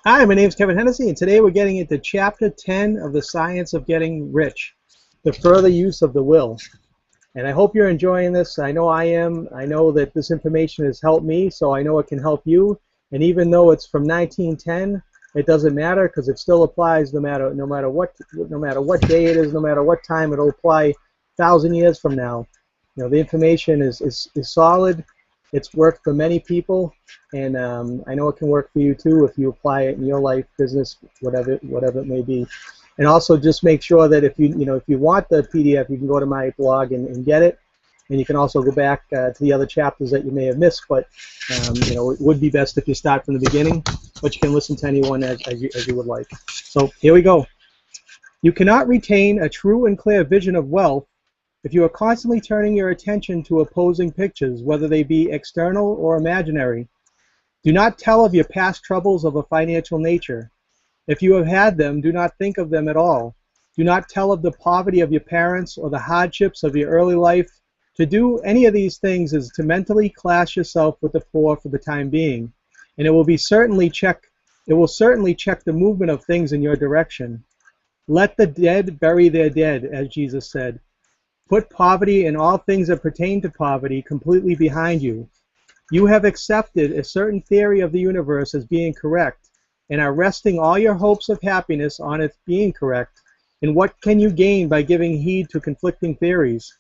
Hi, my name is Kevin Hennessy, and today we're getting into Chapter 10 of The Science of Getting Rich, the further use of the will. And I hope you're enjoying this. I know I am. I know that this information has helped me, so I know it can help you. And even though it's from 1910, it doesn't matter because it still applies no matter what day it is, no matter what time. It'll apply 1,000 years from now. You know, the information is solid. It's worked for many people, and I know it can work for you too if you apply it in your life, business, whatever it may be. And also just make sure that if you want the PDF, you can go to my blog and get it. And you can also go back to the other chapters that you may have missed. But it would be best if you start from the beginning. But you can listen to anyone as you would like. So here we go. You cannot retain a true and clear vision of wealth if you are constantly turning your attention to opposing pictures, whether they be external or imaginary. Do not tell of your past troubles of a financial nature. If you have had them, do not think of them at all. Do not tell of the poverty of your parents or the hardships of your early life. To do any of these things is to mentally class yourself with the poor for the time being, and it will certainly check the movement of things in your direction. Let the dead bury their dead, as Jesus said. Put poverty and all things that pertain to poverty completely behind you. You have accepted a certain theory of the universe as being correct, and are resting all your hopes of happiness on its being correct. And what can you gain by giving heed to conflicting theories?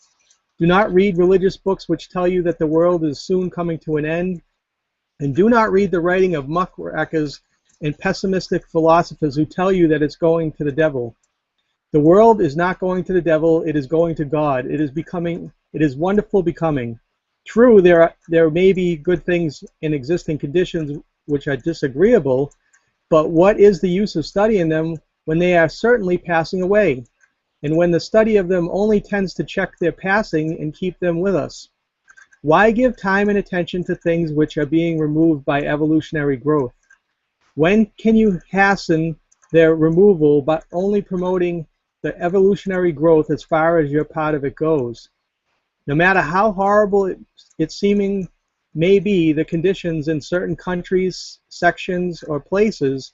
Do not read religious books which tell you that the world is soon coming to an end, and do not read the writing of muckrakers and pessimistic philosophers who tell you that it's going to the devil. The world is not going to the devil, it is going to God. It is wonderful becoming. True, there may be good things in existing conditions which are disagreeable, but what is the use of studying them when they are certainly passing away, and when the study of them only tends to check their passing and keep them with us? Why give time and attention to things which are being removed by evolutionary growth? When can you hasten their removal by only promoting the evolutionary growth as far as your part of it goes? No matter how horrible it seeming may be, the conditions in certain countries, sections, or places,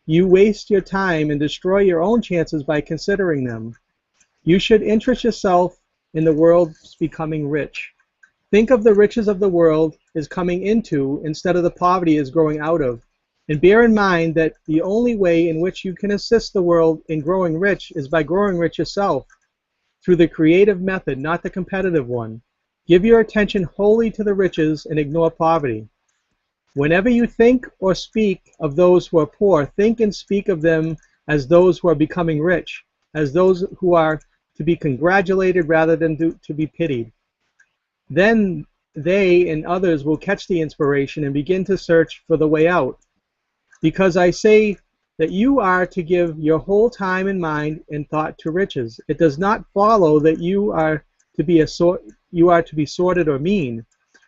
you waste your time and destroy your own chances by considering them. You should interest yourself in the world's becoming rich. Think of the riches of the world is coming into instead of the poverty is growing out of. And bear in mind that the only way in which you can assist the world in growing rich is by growing rich yourself, through the creative method, not the competitive one. Give your attention wholly to the riches and ignore poverty. Whenever you think or speak of those who are poor, think and speak of them as those who are becoming rich, as those who are to be congratulated rather than to be pitied. Then they and others will catch the inspiration and begin to search for the way out. Because I say that you are to give your whole time and mind and thought to riches. It does not follow that you are to be sordid or mean.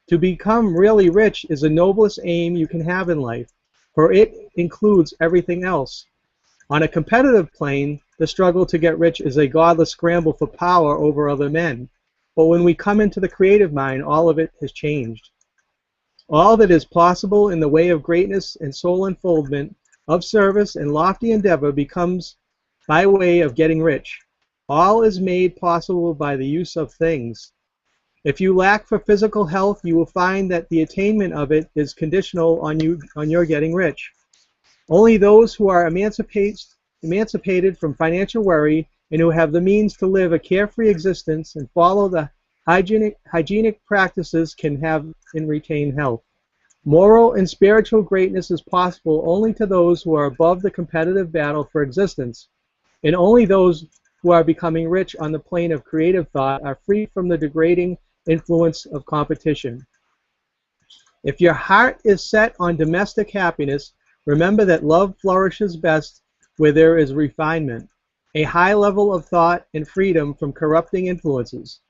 To become really rich is the noblest aim you can have in life, for it includes everything else. On a competitive plane, the struggle to get rich is a godless scramble for power over other men. But when we come into the creative mind, all of it has changed. All that is possible in the way of greatness and soul unfoldment, of service and lofty endeavor becomes by way of getting rich. All is made possible by the use of things. If you lack for physical health, you will find that the attainment of it is conditional on your getting rich. Only those who are emancipated from financial worry and who have the means to live a carefree existence and follow the hygienic practices can have and retain health. Moral and spiritual greatness is possible only to those who are above the competitive battle for existence, and only those who are becoming rich on the plane of creative thought are free from the degrading influence of competition. If your heart is set on domestic happiness, remember that love flourishes best where there is refinement, a high level of thought, and freedom from corrupting influences.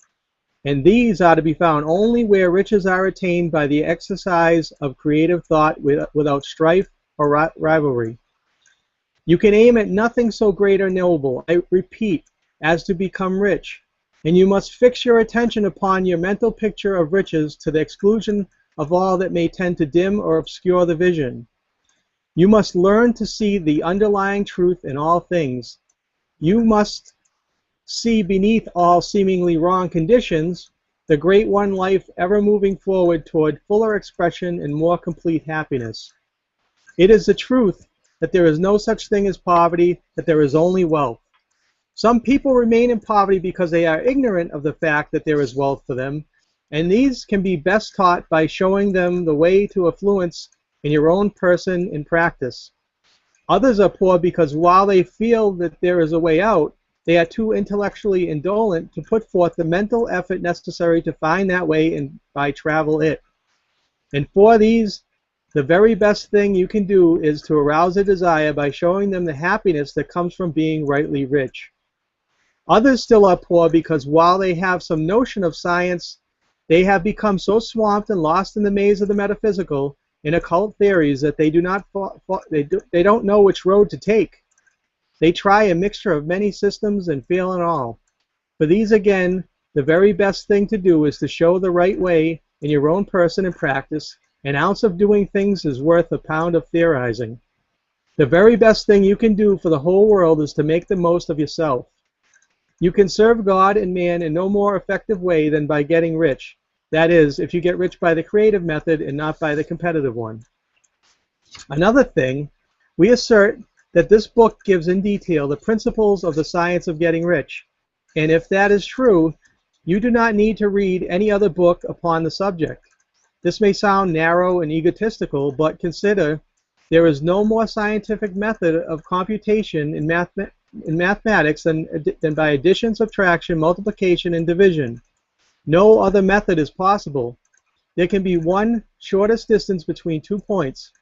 And these are to be found only where riches are attained by the exercise of creative thought without strife or rivalry. You can aim at nothing so great or noble, I repeat, as to become rich, and you must fix your attention upon your mental picture of riches to the exclusion of all that may tend to dim or obscure the vision. You must learn to see the underlying truth in all things. You must see beneath all seemingly wrong conditions the great one life ever moving forward toward fuller expression and more complete happiness. It is the truth that there is no such thing as poverty, that there is only wealth. Some people remain in poverty because they are ignorant of the fact that there is wealth for them, and these can be best taught by showing them the way to affluence in your own person in practice. Others are poor because while they feel that there is a way out, they are too intellectually indolent to put forth the mental effort necessary to find that way and by travel it. And for these, the very best thing you can do is to arouse a desire by showing them the happiness that comes from being rightly rich. Others still are poor because while they have some notion of science, they have become so swamped and lost in the maze of the metaphysical and occult theories that they don't know which road to take. They try a mixture of many systems and fail in all. For these again, the very best thing to do is to show the right way in your own person and practice. An ounce of doing things is worth a pound of theorizing. The very best thing you can do for the whole world is to make the most of yourself. You can serve God and man in no more effective way than by getting rich. That is, if you get rich by the creative method and not by the competitive one. Another thing, we assert that this book gives in detail the principles of the science of getting rich. And if that is true, you do not need to read any other book upon the subject. This may sound narrow and egotistical, but consider there is no more scientific method of computation in mathematics than by addition, subtraction, multiplication, and division. No other method is possible. There can be one shortest distance between 2 points.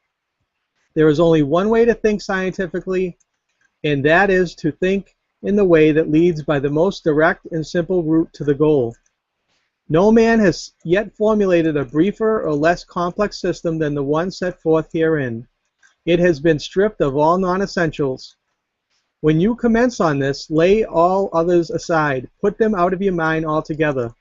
There is only one way to think scientifically, and that is to think in the way that leads by the most direct and simple route to the goal. No man has yet formulated a briefer or less complex system than the one set forth herein. It has been stripped of all non-essentials. When you commence on this, lay all others aside. Put them out of your mind altogether.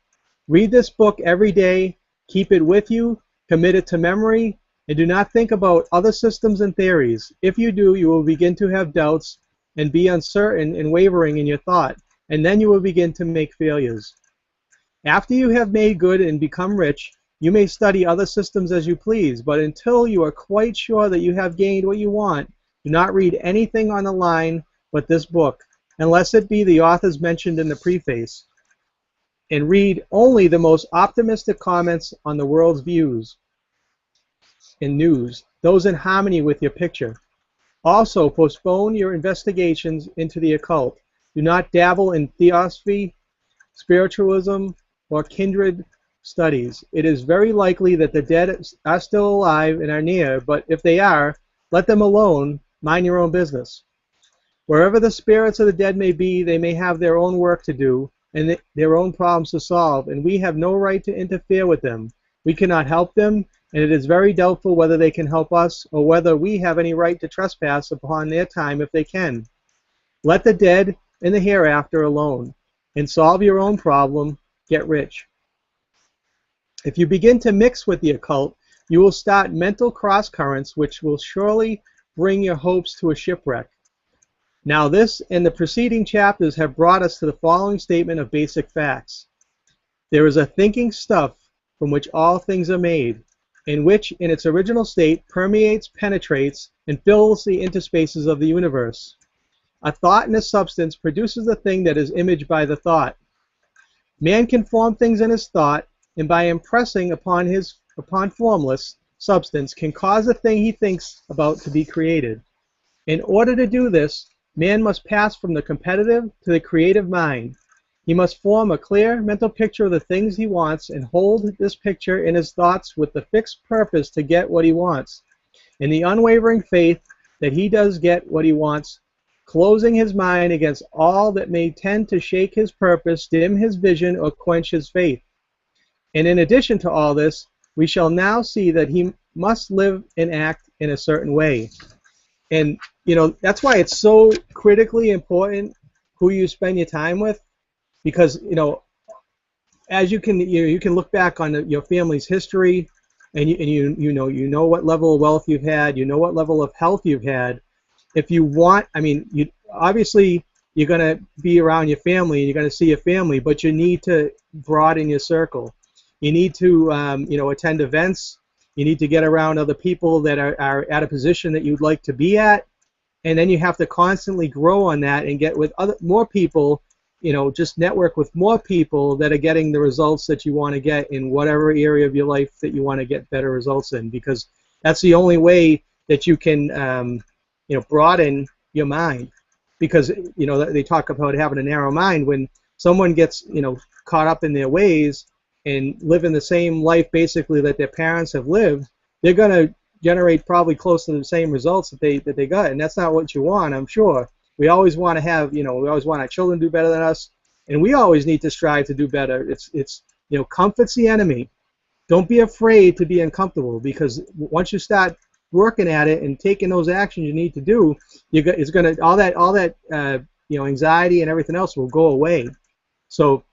Read this book every day. Keep it with you. Commit it to memory. And do not think about other systems and theories. If you do, you will begin to have doubts and be uncertain and wavering in your thought, and then you will begin to make failures. After you have made good and become rich, you may study other systems as you please, but until you are quite sure that you have gained what you want, do not read anything on the line but this book, unless it be the authors mentioned in the preface, and read only the most optimistic comments on the world's views and news, those in harmony with your picture. Also, postpone your investigations into the occult. Do not dabble in theosophy, spiritualism, or kindred studies. It is very likely that the dead are still alive and are near, but if they are, let them alone. Mind your own business. Wherever the spirits of the dead may be, they may have their own work to do and their own problems to solve, and we have no right to interfere with them. We cannot help them, and it is very doubtful whether they can help us or whether we have any right to trespass upon their time if they can. Let the dead and the hereafter alone, and solve your own problem. Get rich. If you begin to mix with the occult, you will start mental cross-currents which will surely bring your hopes to a shipwreck. Now this and the preceding chapters have brought us to the following statement of basic facts. There is a thinking stuff from which all things are made, in which in its original state permeates, penetrates, and fills the interspaces of the universe. A thought in a substance produces the thing that is imaged by the thought. Man can form things in his thought, and by impressing upon formless substance can cause the thing he thinks about to be created. In order to do this, man must pass from the competitive to the creative mind. He must form a clear mental picture of the things he wants and hold this picture in his thoughts with the fixed purpose to get what he wants, in the unwavering faith that he does get what he wants, closing his mind against all that may tend to shake his purpose, dim his vision, or quench his faith. And in addition to all this, we shall now see that he must live and act in a certain way. And, you know, that's why it's so critically important who you spend your time with, because, you know, as you can look back on your family's history, and you know what level of wealth you've had, you know what level of health you've had. If you want, I mean, you obviously you're going to be around your family and you're going to see your family, but you need to broaden your circle. You need to attend events. You need to get around other people that are at a position that you'd like to be at, and then you have to constantly grow on that and get with more people. Just network with more people that are getting the results that you want to get in whatever area of your life that you want to get better results in, because that's the only way that you can broaden your mind. Because they talk about having a narrow mind. When someone gets caught up in their ways and living the same life basically that their parents have lived, they're going to generate probably close to the same results that they got, and that's not what you want, I'm sure. We always want to have, we always want our children to do better than us, and we always need to strive to do better. It's comfort's the enemy. Don't be afraid to be uncomfortable, because once you start working at it and taking those actions you need to do, it's gonna all that anxiety and everything else will go away. So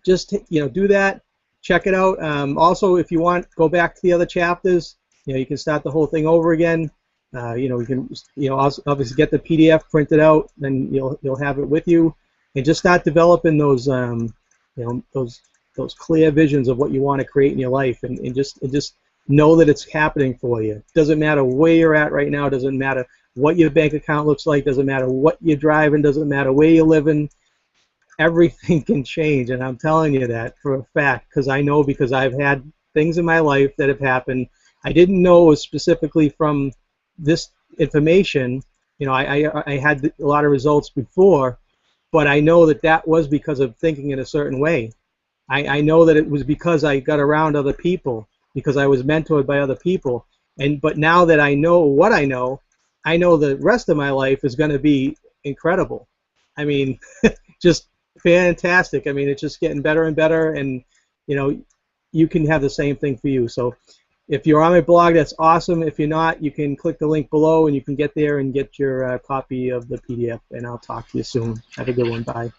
just do that. Check it out. Also, if you want, go back to the other chapters. You can start the whole thing over again. You can obviously get the PDF printed out, then you'll have it with you, and just start developing those those clear visions of what you want to create in your life, and just know that it's happening for you. Doesn't matter where you're at right now. Doesn't matter what your bank account looks like. Doesn't matter what you're driving. Doesn't matter where you're living. Everything can change, and I'm telling you that for a fact, because I know, because I've had things in my life that have happened. I didn't know it was specifically from this information. I had a lot of results before, but I know that was because of thinking in a certain way. I know that it was because I got around other people, because I was mentored by other people. But now that I know what I know the rest of my life is going to be incredible. I mean, just fantastic. I mean, it's just getting better and better, and you can have the same thing for you. So if you're on my blog, that's awesome. If you're not, you can click the link below and you can get there and get your copy of the PDF, and I'll talk to you soon. Have a good one. Bye.